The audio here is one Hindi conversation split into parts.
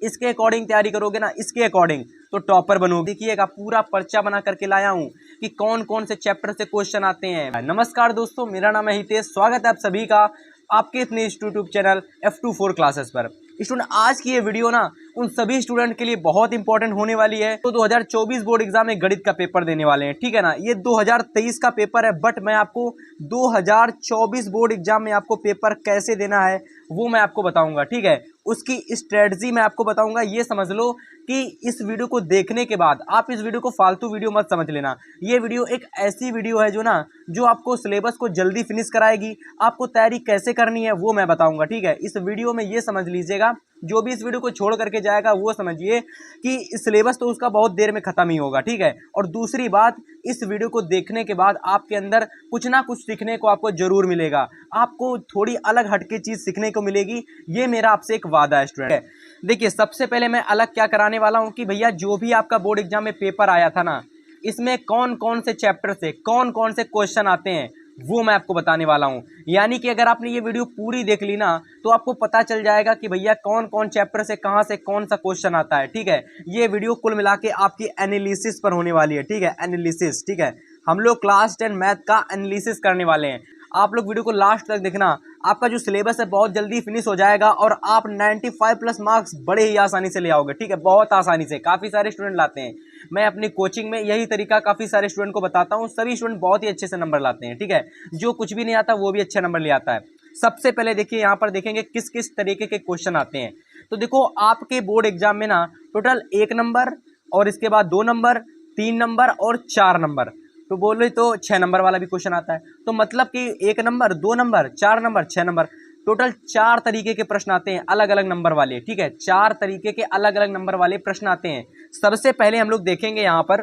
इसके अकॉर्डिंग तैयारी करोगे ना, इसके अकॉर्डिंग, तो टॉपर बनोगे। देखिएगा पूरा पर्चा बना करके लाया हूँ कि कौन कौन से चैप्टर से क्वेश्चन आते हैं। नमस्कार दोस्तों, मेरा नाम है हितेश, स्वागत है आप सभी का आपके इतने यूट्यूब चैनल F24 क्लासेस पर। स्टूडेंट, आज की ये वीडियो ना उन सभी स्टूडेंट के लिए बहुत इंपॉर्टेंट होने वाली है तो 2024 बोर्ड एग्जाम में गणित का पेपर देने वाले हैं, ठीक है ना। ये 2023 का पेपर है, बट मैं आपको 2024 बोर्ड एग्जाम में आपको पेपर कैसे देना है वो मैं आपको बताऊंगा, ठीक है। उसकी स्ट्रेटजी मैं आपको बताऊंगा। ये समझ लो कि इस वीडियो को देखने के बाद आप इस वीडियो को फालतू वीडियो मत समझ लेना। ये वीडियो एक ऐसी वीडियो है जो आपको सिलेबस को जल्दी फिनिश कराएगी। आपको तैयारी कैसे करनी है वो मैं बताऊंगा, ठीक है। इस वीडियो में ये समझ लीजिएगा, जो भी इस वीडियो को छोड़ करके जाएगा वो समझिए कि सिलेबस तो उसका बहुत देर में खत्म ही होगा, ठीक है। और दूसरी बात, इस वीडियो को देखने के बाद आपके अंदर कुछ ना कुछ सीखने को आपको जरूर मिलेगा। आपको थोड़ी अलग हटके चीज सीखने को मिलेगी, ये मेरा आपसे एक वादा है स्टूडेंट। देखिए, सबसे पहले मैं अलग क्या कराने वाला हूं कि भैया जो भी आपका बोर्ड एग्जाम में पेपर आया था ना, इसमें कौन कौन से चैप्टर से कौन कौन से क्वेश्चन आते हैं वो मैं आपको बताने वाला हूं। यानी कि अगर आपने ये वीडियो पूरी देख ली ना तो आपको पता चल जाएगा कि भैया कौन कौन चैप्टर से कहां से कौन सा क्वेश्चन आता है, ठीक है। ये वीडियो कुल मिला के आपकी एनालिसिस पर होने वाली है, ठीक है, एनालिसिस, ठीक है। हम लोग क्लास 10 मैथ का एनालिसिस करने वाले हैं। आप लोग वीडियो को लास्ट तक देखना, आपका जो सिलेबस है बहुत जल्दी फिनिश हो जाएगा और आप 95 प्लस मार्क्स बड़े ही आसानी से ले आओगे, ठीक है, बहुत आसानी से। काफ़ी सारे स्टूडेंट लाते हैं, मैं अपनी कोचिंग में यही तरीका काफ़ी सारे स्टूडेंट को बताता हूँ, सभी स्टूडेंट बहुत ही अच्छे से नंबर लाते हैं, ठीक है। जो कुछ भी नहीं आता वो भी अच्छे नंबर ले आता है। सबसे पहले देखिए, यहाँ पर देखेंगे किस किस तरीके के क्वेश्चन आते हैं। तो देखो, आपके बोर्ड एग्जाम में ना टोटल 1 नंबर और इसके बाद 2 नंबर, 3 नंबर और 4 नंबर, तो बोले तो 6 नंबर वाला भी क्वेश्चन आता है। तो मतलब कि 1 number, 2 number, 4 number, 6 number, total 4 तरीके के प्रश्न आते हैं अलग अलग नंबर वाले, ठीक है। 4 तरीके के अलग अलग नंबर वाले प्रश्न आते हैं। सबसे पहले हम लोग देखेंगे यहाँ पर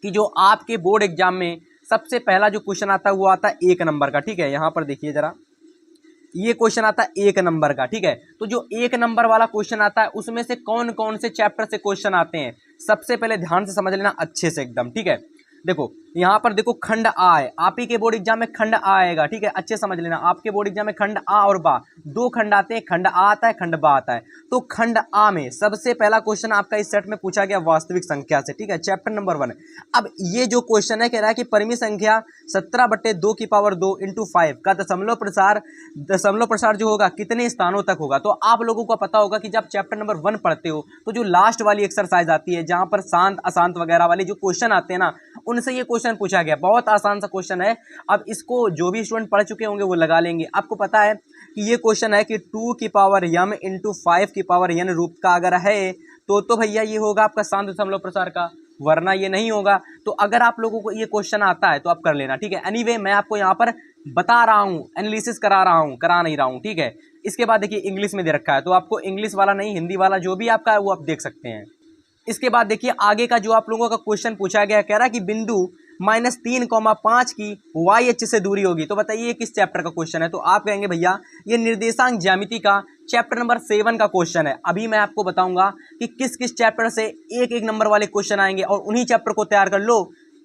कि जो आपके बोर्ड एग्जाम में सबसे पहला जो क्वेश्चन आता है वो आता है 1 नंबर का, ठीक है। यहाँ पर देखिए जरा, ये क्वेश्चन आता है 1 नंबर का, ठीक है। तो जो 1 नंबर वाला क्वेश्चन आता है उसमें से कौन कौन से चैप्टर से क्वेश्चन आते हैं, सबसे पहले ध्यान से समझ लेना अच्छे से एकदम, ठीक है। देखो यहाँ पर देखो, खंड आ है, आप ही के बोर्ड एग्जाम में खंड आ आएगा, ठीक है, अच्छे समझ लेना। आपके बोर्ड एग्जाम में खंड आ और बा, 2 खंड आते हैं, खंड आ आता है, खंड बा आता है। तो खंड आ में सबसे पहला क्वेश्चन आपका इस सेट में पूछा गया वास्तविक संख्या से, ठीक है, चैप्टर नंबर 1। अब ये जो क्वेश्चन है कह रहा है कि परिमित संख्या 17/2 की पावर 2 इंटू 5 का दशमलव प्रसार जो होगा कितने स्थानों तक होगा। तो आप लोगों को पता होगा कि जब चैप्टर नंबर 1 पढ़ते हो तो जो लास्ट वाली एक्सरसाइज आती है जहां पर शांत अशांत वगैरह वाले जो क्वेश्चन आते हैं ना, उनसे ये क्वेश्चन पूछा गया। बहुत आसान सा क्वेश्चन है। अब इसको जो भी स्टूडेंट पढ़ चुके होंगे वो लगा लेंगे। आपको पता है कि ये क्वेश्चन है कि 2 की पावर m इंटू 5 की पावर n रूप का अगर है तो भैया ये होगा आपका शांत दशमलव प्रसार का, वरना ये नहीं होगा। तो अगर आप लोगों को ये क्वेश्चन आता है तो आप कर लेना, ठीक है। एनीवे मैं आपको यहाँ पर बता रहा हूँ, एनालिसिस करा नहीं रहा हूँ, ठीक है। इसके बाद देखिए इंग्लिश में दे रखा है, तो आपको इंग्लिश वाला नहीं हिंदी वाला जो भी आपका है वो आप देख सकते हैं। इसके बाद देखिए आगे का जो आप लोगों का क्वेश्चन पूछा गया, कह रहा है कि बिंदु -3,5 की वाई अक्ष से दूरी होगी। तो बताइए ये किस चैप्टर का क्वेश्चन है। तो आप कहेंगे भैया ये निर्देशांक ज्यामिति का चैप्टर नंबर 7 का क्वेश्चन है। अभी मैं आपको बताऊंगा कि किस किस चैप्टर से एक एक नंबर वाले क्वेश्चन आएंगे और उन्हीं चैप्टर को तैयार कर लो,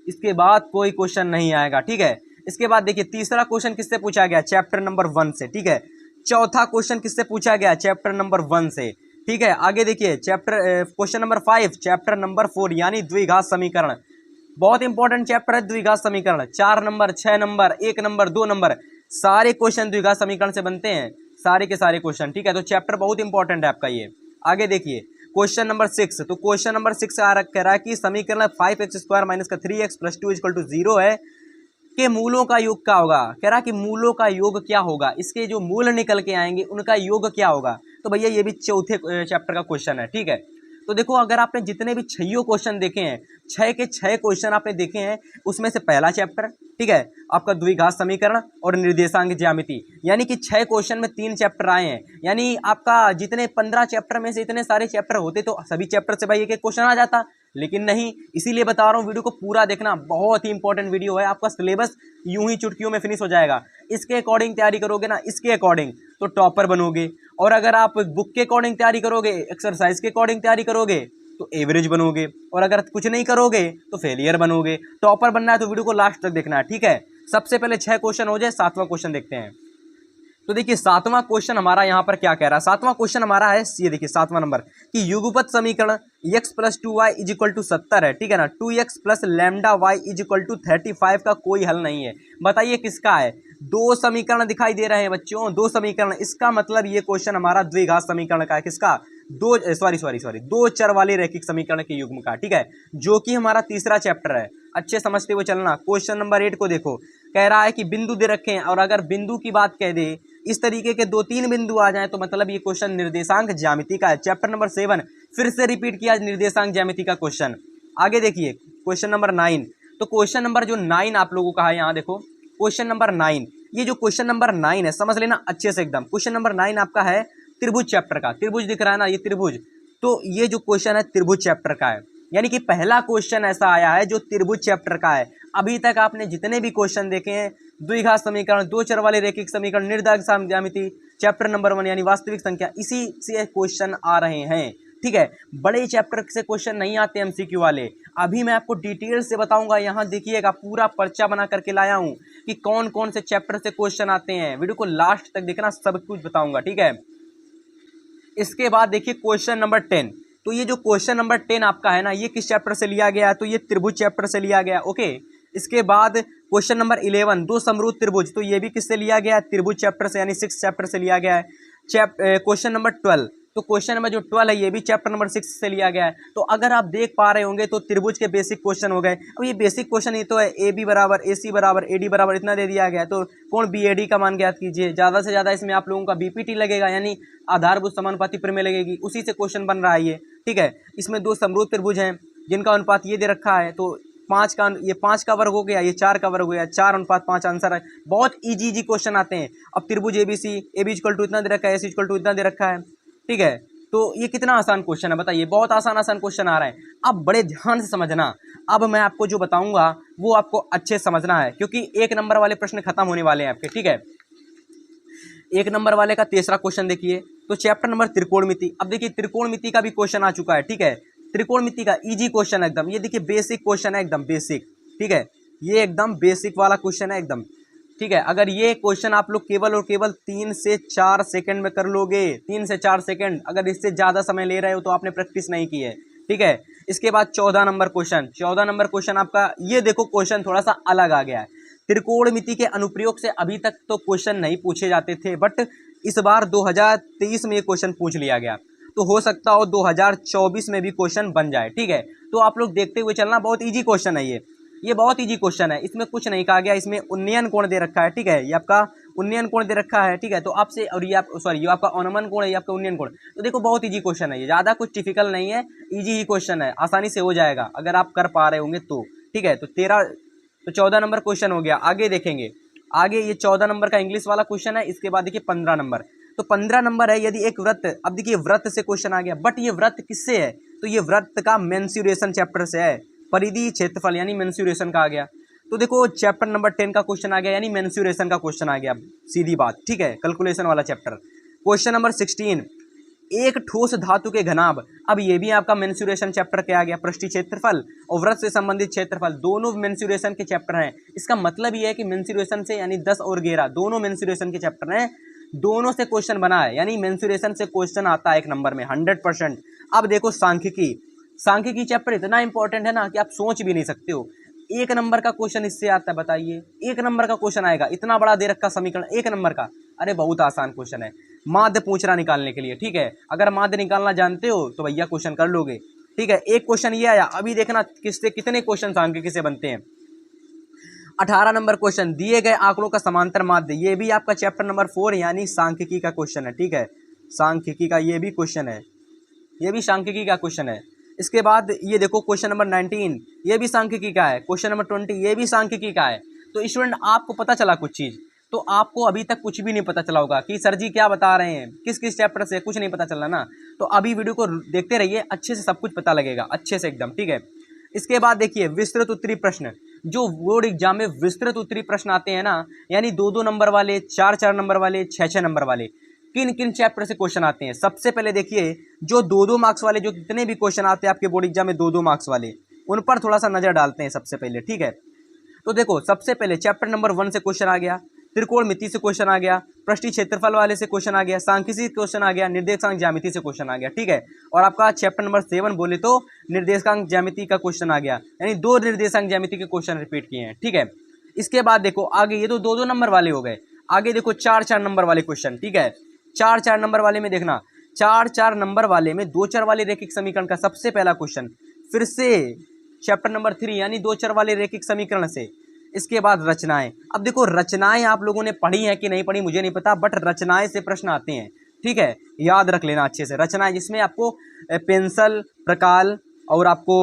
इसके बाद कोई क्वेश्चन नहीं आएगा, ठीक है। इसके बाद देखिए तीसरा क्वेश्चन किससे पूछा गया, चैप्टर नंबर 1 से, ठीक है। चौथा क्वेश्चन किससे पूछा गया, चैप्टर नंबर 1 से, ठीक है। आगे देखिए क्वेश्चन नंबर 5 चैप्टर नंबर 4 यानी द्विघात समीकरण, बहुत इंपॉर्टेंट चैप्टर है द्विघात समीकरण। 4 नंबर, 6 नंबर, 1 नंबर, 2 नंबर, सारे क्वेश्चन द्विघात समीकरण से बनते हैं, सारे के सारे क्वेश्चन, ठीक है। तो चैप्टर बहुत इंपॉर्टेंट है आपका ये। आगे देखिए क्वेश्चन नंबर 6, तो क्वेश्चन नंबर 6 कह रहा है कि समीकरण 5x² माइनस का 3x + 2 = 0 है के मूलों का योग क्या होगा। कह रहा कि मूलों का योग क्या होगा, इसके जो मूल निकल के आएंगे उनका योग क्या होगा। तो भैया ये भी चौथे चैप्टर का क्वेश्चन है, ठीक है। तो देखो अगर आपने जितने भी 6 क्वेश्चन देखे हैं, 6 के 6 क्वेश्चन आपने देखे हैं, उसमें से पहला चैप्टर, ठीक है, आपका द्विघात समीकरण और निर्देशांक ज्यामिति, यानी कि 6 क्वेश्चन में 3 चैप्टर आए हैं। यानी आपका जितने 15 चैप्टर में से इतने सारे चैप्टर होते तो सभी चैप्टर से भाई एक एक क्वेश्चन आ जाता, लेकिन नहीं। इसीलिए बता रहा हूँ वीडियो को पूरा देखना, बहुत ही इंपॉर्टेंट वीडियो है। आपका सिलेबस यूं ही चुटकियों में फिनिश हो जाएगा। इसके अकॉर्डिंग तैयारी करोगे ना, इसके अकॉर्डिंग, तो टॉपर बनोगे। और अगर आप बुक के अकॉर्डिंग तैयारी करोगे, एक्सरसाइज के अकॉर्डिंग तैयारी करोगे तो एवरेज बनोगे, और अगर कुछ नहीं करोगे तो फेलियर बनोगे। टॉपर बनना है तो वीडियो को लास्ट तक देखना है, ठीक है। सबसे पहले 6 क्वेश्चन हो जाए, 7वां क्वेश्चन देखते हैं। तो देखिए सातवां क्वेश्चन हमारा यहाँ पर क्या कह रहा है। सातवां क्वेश्चन हमारा है, ये देखिए सातवां नंबर, कि युगपत समीकरण x + 2y = 70 है, ठीक है ना। 2x + λy = 35 का कोई हल नहीं है। बताइए किसका है। दो समीकरण दिखाई दे रहे हैं बच्चों, दो समीकरण, इसका मतलब ये क्वेश्चन हमारा द्विघात समीकरण का है। किसका? दो चर वाले रैखिक समीकरण के युग्म का, ठीक है, जो कि हमारा तीसरा चैप्टर है। अच्छे समझते हुए चलना। क्वेश्चन नंबर 8 को देखो, कह रहा है कि बिंदु दे रखे हैं, और अगर बिंदु की बात कह दे, इस तरीके के 2-3 बिंदु आ जाएं तो मतलब ये क्वेश्चन निर्देशांक ज्यामिति का है। चैप्टर नंबर 7 फिर से रिपीट किया, निर्देशांक ज्यामिति का क्वेश्चन। आगे देखिए क्वेश्चन नंबर 9। तो क्वेश्चन नंबर जो 9 आप लोगों का है, यहाँ देखो क्वेश्चन नंबर 9, ये जो क्वेश्चन नंबर 9 है समझ लेना अच्छे से एकदम। क्वेश्चन नंबर 9 आपका है त्रिभुज चैप्टर का। त्रिभुज दिख रहा है ना, ये त्रिभुज, तो ये जो क्वेश्चन है त्रिभुज चैप्टर का है, यानी कि पहला क्वेश्चन ऐसा आया है जो त्रिभुज चैप्टर का है। अभी तक आपने जितने भी क्वेश्चन देखे हैं, द्विघात समीकरण, दो चर वाले रैखिक समीकरण, निर्देशांक ज्यामिति, चैप्टर नंबर 1 यानी वास्तविक संख्या, इसी से क्वेश्चन आ रहे हैं, ठीक है। बड़े चैप्टर से क्वेश्चन नहीं आते एमसीक्यू वाले। अभी मैं आपको डिटेल से बताऊंगा। यहाँ देखिएगा पूरा पर्चा बना करके लाया हूँ कि कौन कौन से चैप्टर से क्वेश्चन आते हैं। वीडियो को लास्ट तक देखना, सब कुछ बताऊंगा, ठीक है। इसके बाद देखिए क्वेश्चन नंबर 10। तो ये जो क्वेश्चन नंबर 10 आपका है ना, ये किस चैप्टर से लिया गया है? तो ये त्रिभुज चैप्टर से लिया गया, ओके। इसके बाद क्वेश्चन नंबर 11, दो समरूप त्रिभुज, तो ये भी किससे लिया गया है? त्रिभुज चैप्टर से, यानी 6 चैप्टर से लिया गया है। क्वेश्चन नंबर 12, तो क्वेश्चन नंबर जो 12 है ये भी चैप्टर नंबर 6 से लिया गया है। तो अगर आप देख पा रहे होंगे तो त्रिभुज के बेसिक क्वेश्चन हो गए। अब ये बेसिक क्वेश्चन ही तो है, ए बी बराबर ए सी बराबर ए डी बराबर इतना दे दिया गया है, तो कोण बी ए डी का मान ज्ञात कीजिए। ज़्यादा से ज़्यादा इसमें आप लोगों का बीपीटी लगेगा, यानी आधारभूत समानुपाती प्रमेय लगेगी, उसी से क्वेश्चन बन रहा है ये, ठीक है। इसमें दो समरूप त्रिभुज हैं जिनका अनुपात ये दे रखा है, तो 5 का वर्ग हो गया, ये 4 का वर्ग हो गया, 4:5 आंसर है। बहुत इजी क्वेश्चन आते हैं। अब त्रिभुज ABC, A B equal to इतना दे रखा है, एस इक्वल टू इतना दे रखा है, ठीक है। तो ये कितना आसान क्वेश्चन है बताइए, बहुत आसान क्वेश्चन आ रहा है। अब बड़े ध्यान से समझना। अब मैं आपको जो बताऊंगा वो आपको अच्छे से समझना है, क्योंकि 1 नंबर वाले प्रश्न खत्म होने वाले हैं आपके, ठीक है। 1 नंबर वाले का तीसरा क्वेश्चन देखिए, तो चैप्टर नंबर त्रिकोणमिति। अब देखिए त्रिकोणमिति का भी क्वेश्चन आ चुका है, ठीक है। त्रिकोणमिति का इजी क्वेश्चन है एकदम, ये देखिए बेसिक क्वेश्चन है एकदम बेसिक, ठीक है। ये एकदम बेसिक वाला क्वेश्चन है एकदम, ठीक है। अगर ये क्वेश्चन आप लोग केवल और केवल 3 से 4 सेकंड में कर लोगे, 3 से 4 सेकंड, अगर इससे ज़्यादा समय ले रहे हो तो आपने प्रैक्टिस नहीं की है, ठीक है। इसके बाद 14 नंबर क्वेश्चन, 14 नंबर क्वेश्चन आपका, ये देखो क्वेश्चन थोड़ा सा अलग आ गया है। त्रिकोणमिति के अनुप्रयोग से अभी तक तो क्वेश्चन नहीं पूछे जाते थे, बट इस बार 2023 में ये क्वेश्चन पूछ लिया गया, तो हो सकता हो 2024 में भी क्वेश्चन बन जाए, ठीक है। तो आप लोग देखते हुए चलना, बहुत ईजी क्वेश्चन है ये बहुत इजी क्वेश्चन है। इसमें कुछ नहीं कहा गया, इसमें उन्नयन कोण दे रखा है, ठीक है। ये आपका उन्नयन कोण दे रखा है, ठीक है। तो आपसे, और ये आप सॉरी, ये आपका अवनमन कोण है, ये आपका उन्नयन कोण। तो देखो बहुत इजी क्वेश्चन है ये, ज़्यादा कुछ डिफिकल्ट नहीं है, इजी ही क्वेश्चन है, आसानी से हो जाएगा अगर आप कर पा रहे होंगे तो, ठीक है। तो 14 नंबर क्वेश्चन हो गया। आगे देखेंगे, आगे ये 14 नंबर का इंग्लिश वाला क्वेश्चन है। इसके बाद देखिए 15 नंबर, तो 15 नंबर है, यदि एक वृत्त, अब देखिए वृत्त से क्वेश्चन आ गया, बट ये वृत्त किससे है? तो ये वृत्त का मेंसुरेशन चैप्टर से है, परिधि क्षेत्रफल यानी मेंसुरेशन का आ गया। तो देखो चैप्टर नंबर 10 का क्वेश्चन आ गया, यानी मेंसुरेशन का क्वेश्चन आ गया, सीधी बात, ठीक है, कैलकुलेशन वाला चैप्टर। क्वेश्चन नंबर 16, एक ठोस धातु के घनाभ, अब ये भी आपका मेंसुरेशन चैप्टर के आ गया। पृष्ठीय क्षेत्रफल और वृत्त से संबंधित क्षेत्रफल दोनों मेंसुरेशन के चैप्टर हैं। इसका मतलब ये है कि मेंसुरेशन से, यानी 10 और 11 दोनों मेंसुरेशन के चैप्टर हैं, दोनों से क्वेश्चन बना है, यानी मेंसुरेशन से क्वेश्चन आता है 1 नंबर में 100%। अब देखो सांख्यिकी, सांख्यिकी चैप्टर इतना इंपॉर्टेंट है ना कि आप सोच भी नहीं सकते हो। 1 नंबर का क्वेश्चन इससे आता है, बताइए 1 नंबर का क्वेश्चन आएगा, इतना बड़ा दे रखा समीकरण 1 नंबर का, अरे बहुत आसान क्वेश्चन है, माध्य पूछ रहा निकालने के लिए, ठीक है। अगर माध्य निकालना जानते हो तो भैया क्वेश्चन कर लोगे, ठीक है। एक क्वेश्चन ये आया, अभी देखना किससे कितने क्वेश्चन सांख्यिकी से बनते हैं। 18 नंबर क्वेश्चन, दिए गए आंकड़ों का समांतर माध्य, ये भी आपका चैप्टर नंबर 4 यानी सांख्यिकी का क्वेश्चन है, ठीक है। सांख्यिकी का ये भी क्वेश्चन है, ये भी सांख्यिकी का क्वेश्चन है। इसके बाद ये देखो क्वेश्चन नंबर 19, ये भी सांख्यिकी का है। क्वेश्चन नंबर 20, ये भी सांख्यिकी का है। तो स्टूडेंट आपको पता चला कुछ चीज़, तो आपको अभी तक कुछ भी नहीं पता चला होगा कि सर जी क्या बता रहे हैं, किस किस चैप्टर से, कुछ नहीं पता चला ना। तो अभी वीडियो को देखते रहिए, अच्छे से सब कुछ पता लगेगा, अच्छे से एकदम, ठीक है। इसके बाद देखिए विस्तृत उत्तरी प्रश्न, जो बोर्ड एग्जाम में विस्तृत उत्तरी प्रश्न आते हैं ना, यानी 2-2 नंबर वाले, 4-4 नंबर वाले, 6-6 नंबर वाले, किन किन चैप्टर से क्वेश्चन आते हैं। सबसे पहले देखिए जो 2-2 मार्क्स वाले, जो कितने भी क्वेश्चन आते हैं आपके बोर्ड एग्जाम में 2-2 मार्क्स वाले, उन पर थोड़ा सा नजर डालते हैं सबसे पहले, ठीक है। तो देखो सबसे पहले चैप्टर नंबर 1 से क्वेश्चन आ गया, त्रिकोणमिति से क्वेश्चन आ गया, पृष्ठीय क्षेत्रफल वाले से क्वेश्चन आ गया, सांख्यिकी से क्वेश्चन आ गया, निर्देशांक ज्यामिति से क्वेश्चन आ गया। ठीक है, और आपका चैप्टर नंबर 7 बोले तो निर्देशांक ज्यामिति का क्वेश्चन आ गया, यानी 2 निर्देशांक ज्यामिति के क्वेश्चन रिपीट किए हैं। ठीक है, इसके बाद देखो आगे, ये तो 2-2 नंबर वाले हो गए। आगे देखो 4-4 नंबर वाले क्वेश्चन। ठीक है, 4-4 नंबर वाले में देखना, 4-4 नंबर वाले में 2 चर वाले रैखिक समीकरण का सबसे पहला क्वेश्चन, फिर से चैप्टर नंबर 3 यानी 2 चर वाले रैखिक समीकरण से। इसके बाद रचनाएं। अब देखो रचनाएं आप लोगों ने पढ़ी हैं कि नहीं पढ़ी मुझे नहीं पता, बट रचनाएं से प्रश्न आते हैं। ठीक है, याद रख लेना अच्छे से। रचनाएं जिसमें आपको पेंसिल, प्रकाल और आपको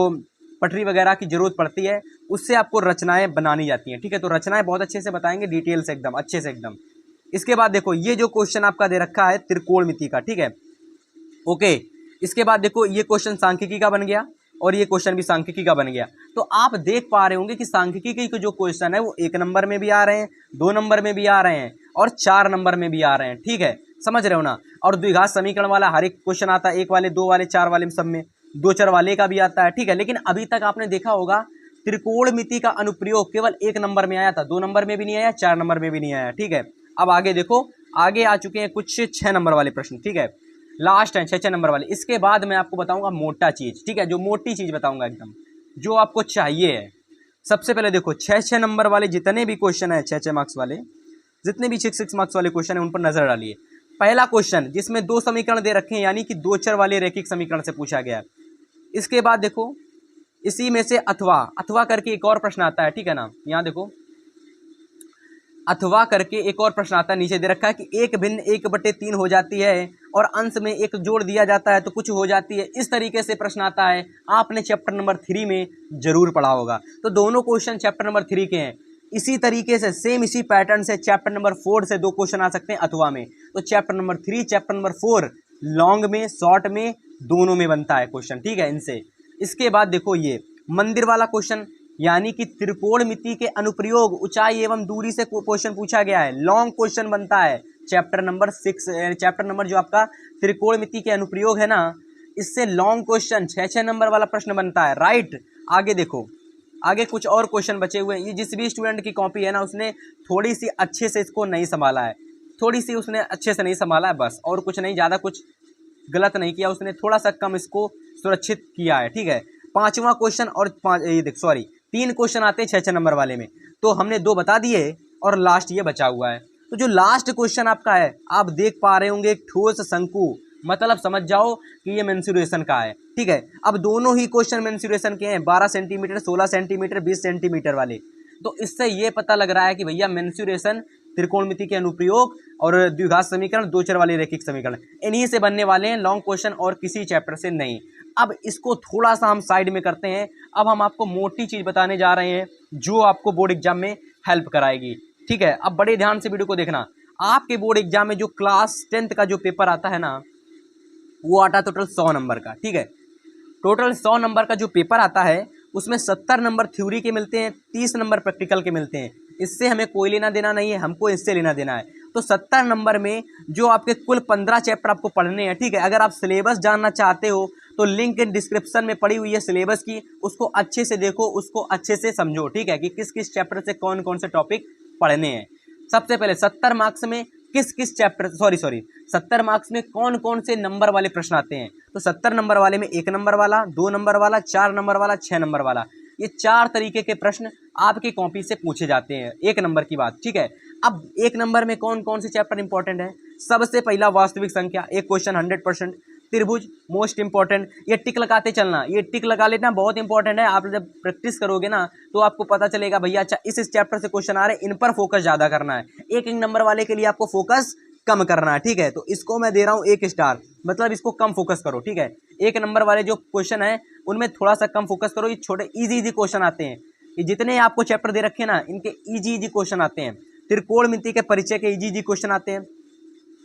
पटरी वगैरह की जरूरत पड़ती है, उससे आपको रचनाएं बनानी जाती हैं। ठीक है, तो रचनाएं बहुत अच्छे से बताएंगे, डिटेल से एकदम अच्छे से एकदम। इसके बाद देखो ये जो क्वेश्चन आपका दे रखा है त्रिकोणमिति का। ठीक है, ओके। इसके बाद देखो ये क्वेश्चन सांख्यिकी का बन गया और ये क्वेश्चन भी सांख्यिकी का बन गया। तो आप देख पा रहे होंगे कि सांख्यिकी के जो क्वेश्चन है वो 1 नंबर में भी आ रहे हैं, 2 नंबर में भी आ रहे हैं और 4 नंबर में भी आ रहे हैं। ठीक है, समझ रहे हो ना। और द्विघात समीकरण वाला हर एक क्वेश्चन आता है, 1 वाले, 2 वाले, 4 वाले, सब में 2 चर वाले का भी आता है। ठीक है, लेकिन अभी तक आपने देखा होगा त्रिकोणमिति का अनुप्रयोग केवल 1 नंबर में आया था, 2 नंबर में भी नहीं आया, 4 नंबर में भी नहीं आया। ठीक है, अब आगे देखो, आगे आ चुके हैं कुछ 6 नंबर वाले प्रश्न। ठीक है, लास्ट है 6 नंबर वाले। इसके बाद मैं आपको बताऊंगा मोटा चीज। ठीक है, जो मोटी चीज बताऊंगा एकदम, जो आपको चाहिए है। सबसे पहले देखो 6 नंबर वाले जितने भी क्वेश्चन है, 6 मार्क्स वाले जितने भी 6 मार्क्स वाले क्वेश्चन है, उन पर नजर डालिए। पहला क्वेश्चन जिसमें 2 समीकरण दे रखे हैं, यानी कि 2 चर वाले रैखिक समीकरण से पूछा गया है। इसके बाद देखो इसी में से अथवा करके एक और प्रश्न आता है। ठीक है ना, यहाँ देखो अथवा करके एक और प्रश्न आता है, नीचे दे रखा है कि 1 भिन्न 1/3 हो जाती है और अंश में 1 जोड़ दिया जाता है तो कुछ हो जाती है। इस तरीके से प्रश्न आता है, आपने चैप्टर नंबर 3 में जरूर पढ़ा होगा। तो दोनों क्वेश्चन चैप्टर नंबर 3 के हैं। इसी तरीके से सेम इसी पैटर्न से चैप्टर नंबर 4 से 2 क्वेश्चन आ सकते हैं अथवा में। तो chapter number 3, chapter number 4 long में, शॉर्ट में, दोनों में बनता है क्वेश्चन। ठीक है, इनसे। इसके बाद देखो ये मंदिर वाला क्वेश्चन, यानी कि त्रिकोणमिति के अनुप्रयोग ऊंचाई एवं दूरी से क्वेश्चन पूछा गया है। लॉन्ग क्वेश्चन बनता है चैप्टर नंबर 6, चैप्टर नंबर जो आपका त्रिकोणमिति के अनुप्रयोग है ना, इससे लॉन्ग क्वेश्चन 6 नंबर वाला प्रश्न बनता है। राइट, आगे देखो, आगे कुछ और क्वेश्चन बचे हुए हैं। ये जिस भी स्टूडेंट की कॉपी है ना, उसने थोड़ी सी अच्छे से इसको नहीं संभाला है, थोड़ी सी उसने अच्छे से नहीं संभाला है, बस, और कुछ नहीं, ज़्यादा कुछ गलत नहीं किया उसने, थोड़ा सा कम इसको सुरक्षित किया है। ठीक है, 5वां क्वेश्चन और 3 क्वेश्चन आते हैं 6 नंबर वाले में, तो हमने 2 बता दिए और लास्ट ये बचा हुआ है। तो जो लास्ट क्वेश्चन आपका है, आप देख पा रहे होंगे, एक ठोस शंकु, मतलब समझ जाओ कि ये मेंसुरेशन का है। ठीक है, अब दोनों ही क्वेश्चन मेंसुरेशन के हैं, 12 सेंटीमीटर, 16 सेंटीमीटर, 20 सेंटीमीटर वाले। तो इससे ये पता लग रहा है कि भैया मेंसुरेशन, त्रिकोणमिति के अनुप्रयोग और द्विघात समीकरण, 2 चर वाले रैखिक समीकरण, इन्हीं से बनने वाले हैं लॉन्ग क्वेश्चन, और किसी चैप्टर से नहीं। अब इसको थोड़ा सा हम साइड में करते हैं। अब हम आपको मोटी चीज बताने जा रहे हैं जो आपको बोर्ड एग्जाम में हेल्प कराएगी। ठीक है, अब बड़े ध्यान से वीडियो को देखना। आपके बोर्ड एग्जाम में जो क्लास 10th का जो पेपर आता है ना, वो आता है टोटल 100 नंबर का। ठीक है, टोटल 100 नंबर का जो पेपर आता है, उसमें 70 नंबर थ्योरी के मिलते हैं, 30 नंबर प्रैक्टिकल के मिलते हैं। इससे हमें कोई लेना देना नहीं है, हमको इससे लेना देना है। तो 70 नंबर में जो आपके कुल 15 चैप्टर आपको पढ़ने हैं। ठीक है, अगर आप सिलेबस जानना चाहते हो तो लिंक डिस्क्रिप्शन में पड़ी हुई है सिलेबस की, उसको अच्छे से देखो, उसको अच्छे से समझो। ठीक है, कि किस किस चैप्टर से कौन कौन से टॉपिक पढ़ने हैं। सबसे पहले 70 मार्क्स में किस किस चैप्टर 70 मार्क्स में कौन कौन से नंबर वाले प्रश्न आते हैं। तो 70 नंबर वाले में 1 नंबर वाला, 2 नंबर वाला, 4 नंबर वाला, 6 नंबर वाला, ये 4 तरीके के प्रश्न आपकी कॉपी से पूछे जाते हैं। 1 नंबर की बात। ठीक है, अब 1 नंबर में कौन कौन से चैप्टर इंपॉर्टेंट है। सबसे पहला वास्तविक संख्या, एक क्वेश्चन 100%। त्रिभुज मोस्ट इंपॉर्टेंट, ये टिक लगाते चलना, ये टिक लगा लेना, बहुत इंपॉर्टेंट है। आप जब प्रैक्टिस करोगे ना तो आपको पता चलेगा भैया अच्छा इस चैप्टर से क्वेश्चन आ रहे हैं, इन पर फोकस ज्यादा करना है। 1 नंबर वाले के लिए आपको फोकस कम करना है। ठीक है, तो इसको मैं दे रहा हूँ 1 स्टार, मतलब इसको कम फोकस करो। ठीक है, 1 नंबर वाले जो क्वेश्चन है उनमें थोड़ा सा कम फोकस करो। ये छोटे इजी क्वेश्चन आते हैं, ये जितने आपको चैप्टर दे रखे हैं ना, इनके इजी क्वेश्चन आते हैं। त्रिकोणमिति के परिचय के इजी क्वेश्चन आते हैं,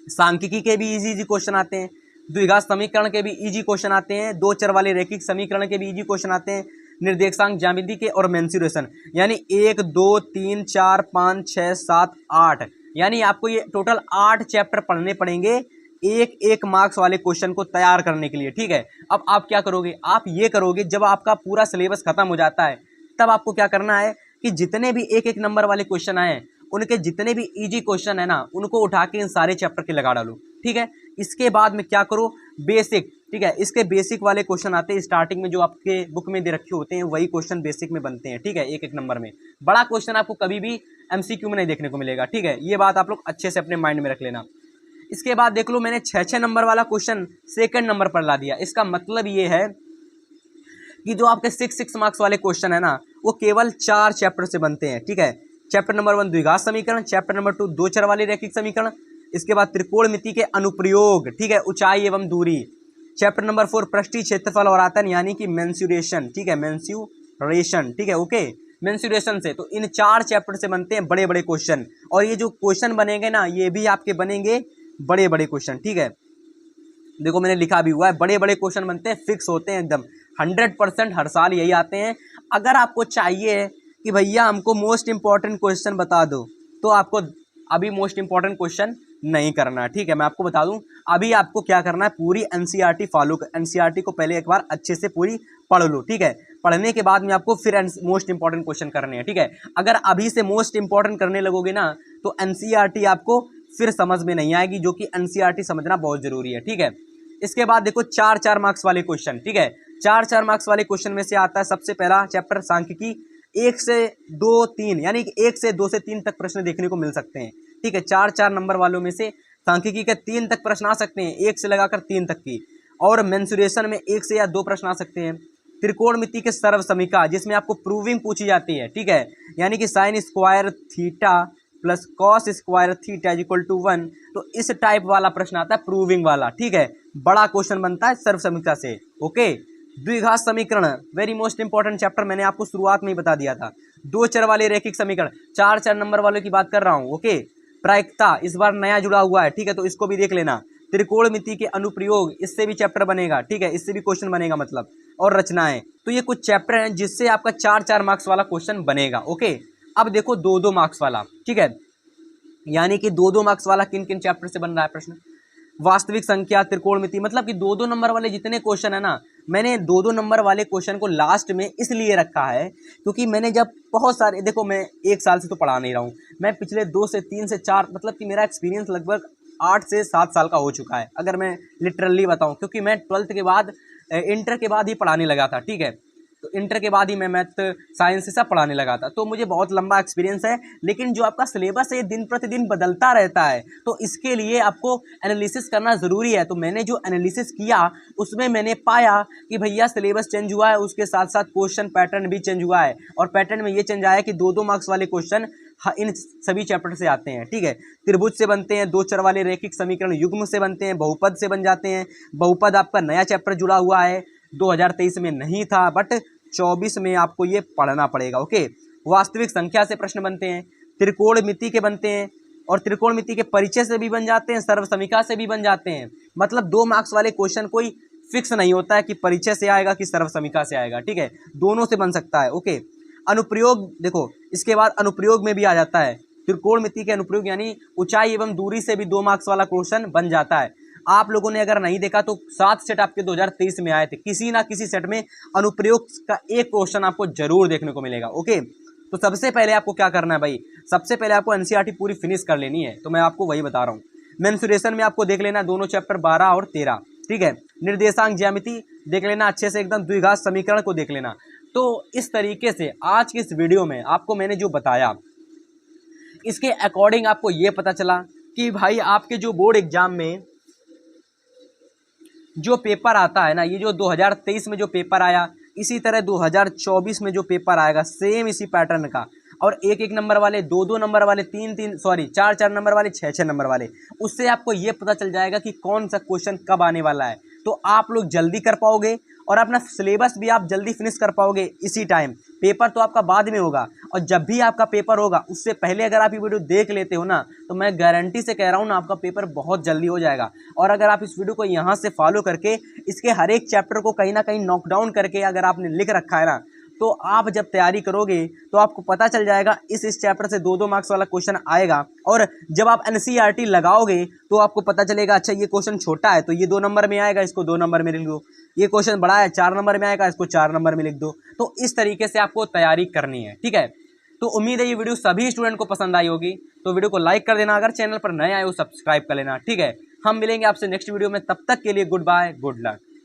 सांख्यिकी के भी इजी क्वेश्चन आते हैं, द्विघात समीकरण के भी इजी क्वेश्चन आते हैं, 2 चर वाले रैखिक समीकरण के भी इजी क्वेश्चन आते हैं, निर्देशांक ज्यामिति के और मेंसुरेशन, यानी 1 2 3 4 5 6 7 8, यानी आपको ये टोटल 8 चैप्टर पढ़ने पड़ेंगे 1 मार्क्स वाले क्वेश्चन को तैयार करने के लिए। ठीक है, अब आप क्या करोगे, आप ये करोगे जब आपका पूरा सिलेबस खत्म हो जाता है, तब आपको क्या करना है कि जितने भी 1 नंबर वाले क्वेश्चन आए उनके जितने भी इजी क्वेश्चन है ना उनको उठा के इन सारे चैप्टर के लगा डालो, ठीक है। इसके बाद में क्या करो, बेसिक, ठीक है, इसके बेसिक वाले क्वेश्चन आते हैं स्टार्टिंग में, जो आपके बुक में दे रखे होते हैं वही क्वेश्चन बेसिक में बनते हैं, ठीक है, एक एक नंबर में। बड़ा क्वेश्चन आपको कभी भी एमसीक्यू में नहीं देखने को मिलेगा, ठीक है, ये बात आप लोग अच्छे से अपने माइंड में रख लेना। इसके बाद देख लो, मैंने 6 नंबर वाला क्वेश्चन सेकंड नंबर पर ला दिया। इसका मतलब ये है कि जो आपके 6 मार्क्स वाले क्वेश्चन है ना वो केवल 4 चैप्टर से बनते हैं, ठीक है। चैप्टर नंबर 1 द्विघात समीकरण, चैप्टर नंबर 2 दो चर वाले रैखिक समीकरण, इसके बाद त्रिकोणमिति के अनुप्रयोग, ठीक है, ऊंचाई एवं दूरी, चैप्टर नंबर 4 पृष्ठीय क्षेत्रफल और आयतन यानी कि मेंसुरेशन, ठीक है, मेंसुरेशन, ठीक है, ओके, मेंसुरेशन से। तो इन 4 चैप्टर से बनते हैं बड़े बड़े क्वेश्चन, और ये जो क्वेश्चन बनेंगे ना ये भी आपके बनेंगे बड़े बड़े क्वेश्चन, ठीक है। देखो मैंने लिखा भी हुआ है, बड़े बड़े क्वेश्चन बनते हैं, फिक्स होते हैं एकदम 100%, हर साल यही आते हैं। अगर आपको चाहिए कि भैया हमको मोस्ट इंपॉर्टेंट क्वेश्चन बता दो, तो आपको अभी मोस्ट इंपॉर्टेंट क्वेश्चन नहीं करना है, ठीक है। मैं आपको बता दूं, अभी आपको क्या करना है, पूरी एनसीईआरटी फॉलो, एनसीईआरटी को पहले एक बार अच्छे से पूरी पढ़ लो, ठीक है। पढ़ने के बाद में आपको फिर मोस्ट इंपॉर्टेंट क्वेश्चन करने हैं, ठीक है। अगर अभी से मोस्ट इंपॉर्टेंट करने लगोगे ना तो एनसीईआरटी आपको फिर समझ में नहीं आएगी, जो कि एनसीईआरटी समझना बहुत जरूरी है, ठीक है। इसके बाद देखो 4 मार्क्स वाले क्वेश्चन, ठीक है, 4 मार्क्स वाले क्वेश्चन में से आता है सबसे पहला चैप्टर सांख्यिकी, 1 से 2 3 यानी कि 1 से 2 से 3 तक प्रश्न देखने को मिल सकते हैं, ठीक है। 4 नंबर वालों में से सांख्यिकी के 3 तक प्रश्न आ सकते हैं, 1 से लगाकर 3 तक की, और मेंसुरेशन में 1 से या 2 प्रश्न आ सकते हैं। त्रिकोणमिति के सर्व समीकरण, जिसमें आपको प्रूविंग पूछी जाती है, ठीक है, यानी कि sine square theta plus cos square theta is equal to 1, तो इस टाइप वाला प्रश्न आता है प्रूविंग वाला, ठीक है, बड़ा क्वेश्चन बनता है सर्व समीकरण से, ओके। द्विघात समीकरण, वेरी मोस्ट इंपॉर्टेंट चैप्टर, मैंने आपको शुरुआत में ही बता दिया था। दो चर वाले रैखिक समीकरण, 4 नंबर वालों की बात कर रहा हूँ, ओके। प्रायिकता इस बार नया जुड़ा हुआ है, ठीक है, तो इसको भी देख लेना। त्रिकोणमिति के अनुप्रयोग, इससे भी चैप्टर बनेगा, ठीक है, इससे भी क्वेश्चन बनेगा मतलब, और रचनाएं। तो ये कुछ चैप्टर हैं जिससे आपका 4 मार्क्स वाला क्वेश्चन बनेगा, ओके। अब देखो 2 मार्क्स वाला, ठीक है, यानी कि 2 मार्क्स वाला किन किन चैप्टर से बन रहा है प्रश्न, वास्तविक संख्या, त्रिकोणमिति, मतलब कि 2 नंबर वाले जितने क्वेश्चन है ना, मैंने 2 नंबर वाले क्वेश्चन को लास्ट में इसलिए रखा है क्योंकि मैंने जब बहुत सारे, देखो मैं 1 साल से तो पढ़ा नहीं रहा हूँ, मैं पिछले 2 से 3 से 4, मतलब कि मेरा एक्सपीरियंस लगभग 8 से 7 साल का हो चुका है, अगर मैं लिटरली बताऊँ, क्योंकि मैं 12th के बाद, इंटर के बाद ही पढ़ाने लगा था, ठीक है, तो इंटर के बाद ही मैं मैथ साइंस से सब पढ़ाने लगा था, तो मुझे बहुत लंबा एक्सपीरियंस है। लेकिन जो आपका सिलेबस है ये दिन प्रतिदिन बदलता रहता है, तो इसके लिए आपको एनालिसिस करना ज़रूरी है। तो मैंने जो एनालिसिस किया उसमें मैंने पाया कि भैया सिलेबस चेंज हुआ है, उसके साथ साथ क्वेश्चन पैटर्न भी चेंज हुआ है, और पैटर्न में ये चेंज आया कि 2 मार्क्स वाले क्वेश्चन इन सभी चैप्टर से आते हैं, ठीक है। त्रिभुज से बनते हैं, 2 चर वाले रैखिक समीकरण युग्म से बनते हैं, बहुपद से बन जाते हैं। बहुपद आपका नया चैप्टर जुड़ा हुआ है, 2023 में नहीं था, बट 24 में आपको ये पढ़ना पड़ेगा, ओके। वास्तविक संख्या से प्रश्न बनते हैं, त्रिकोणमिति के बनते हैं, और त्रिकोणमिति के परिचय से भी बन जाते हैं, सर्व समीकरण से भी बन जाते हैं। मतलब 2 मार्क्स वाले क्वेश्चन कोई फिक्स नहीं होता है कि परिचय से आएगा कि सर्व समीकरण से आएगा, ठीक है, दोनों से बन सकता है, ओके। अनुप्रयोग देखो, इसके बाद अनुप्रयोग में भी आ जाता है, त्रिकोणमिति के अनुप्रयोग यानी ऊंचाई एवं दूरी से भी 2 मार्क्स वाला क्वेश्चन बन जाता है। आप लोगों ने अगर नहीं देखा तो 7 सेट आपके 2023 में आए थे, किसी ना किसी सेट में अनुप्रयोग का एक क्वेश्चन आपको जरूर देखने को मिलेगा, ओके। तो सबसे पहले आपको क्या करना है भाई, सबसे पहले आपको एनसीईआरटी पूरी फिनिश कर लेनी है, तो मैं आपको वही बता रहा हूँ। मेंसुरेशन में आपको देख लेना दोनों चैप्टर 12 और 13, ठीक है। निर्देशांक ज्यामिति देख लेना अच्छे से एकदम, द्विघात समीकरण को देख लेना। तो इस तरीके से आज की इस वीडियो में आपको मैंने जो बताया, इसके अकॉर्डिंग आपको ये पता चला कि भाई आपके जो बोर्ड एग्जाम में जो पेपर आता है ना, ये जो 2023 में जो पेपर आया, इसी तरह 2024 में जो पेपर आएगा सेम इसी पैटर्न का, और 1 नंबर वाले, 2 नंबर वाले, 4 नंबर वाले, 6 नंबर वाले, उससे आपको ये पता चल जाएगा कि कौन सा क्वेश्चन कब आने वाला है। तो आप लोग जल्दी कर पाओगे और अपना सिलेबस भी आप जल्दी फिनिश कर पाओगे इसी टाइम। पेपर तो आपका बाद में होगा, और जब भी आपका पेपर होगा उससे पहले अगर आप ये वीडियो देख लेते हो ना, तो मैं गारंटी से कह रहा हूँ ना, आपका पेपर बहुत जल्दी हो जाएगा। और अगर आप इस वीडियो को यहाँ से फॉलो करके इसके हर एक चैप्टर को कहीं ना कहीं नॉकडाउन करके अगर आपने लिख रखा है ना, तो आप जब तैयारी करोगे तो आपको पता चल जाएगा इस चैप्टर से 2 मार्क्स वाला क्वेश्चन आएगा। और जब आप एनसीईआरटी लगाओगे तो आपको पता चलेगा अच्छा ये क्वेश्चन छोटा है तो ये 2 नंबर में आएगा, इसको 2 नंबर में लिख दो। ये क्वेश्चन बड़ा है 4 नंबर में आएगा, इसको 4 नंबर में लिख दो। तो इस तरीके से आपको तैयारी करनी है, ठीक है। तो उम्मीद है ये वीडियो सभी स्टूडेंट को पसंद आई होगी। तो वीडियो को लाइक कर देना, अगर चैनल पर नए आए हो सब्सक्राइब कर लेना, ठीक है। हम मिलेंगे आपसे नेक्स्ट वीडियो में, तब तक के लिए गुड बाय, गुड लक।